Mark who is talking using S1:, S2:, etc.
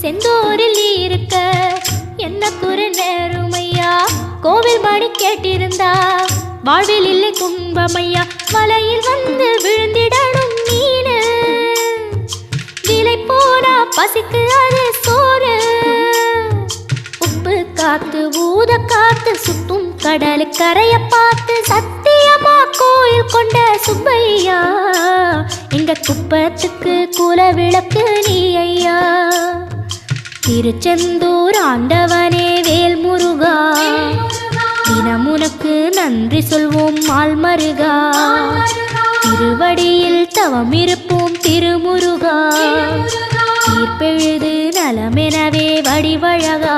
S1: செந்தூரில் இருக்க என்ன குறை நேருமையா கோவில் மணி கேட்டிருந்தா வாழ்வில் இல்லை துன்பமையா மலையில் வந்து விழுந்திடணும் மீனு விலை போனா பசிக்கு அது சோறு உப்பு காத்து ஊத காத்து சுத்தும் கடலு கரைய பார்த்து சத்தியமா கோயில் கொண்ட சுப்பையா எங்க குப்பத்துக்கு குல விளக்கு நீ ஐயா திருச்செந்தூர் ஆண்டவனே வேல் முருகா தினம் உனக்கு நன்றி சொல்வோம் மால் மருகா திருவடியில் தவம் இருப்போம் திருமுருகா தீர்ப்பெழுது நலமெனவே வடிவழகா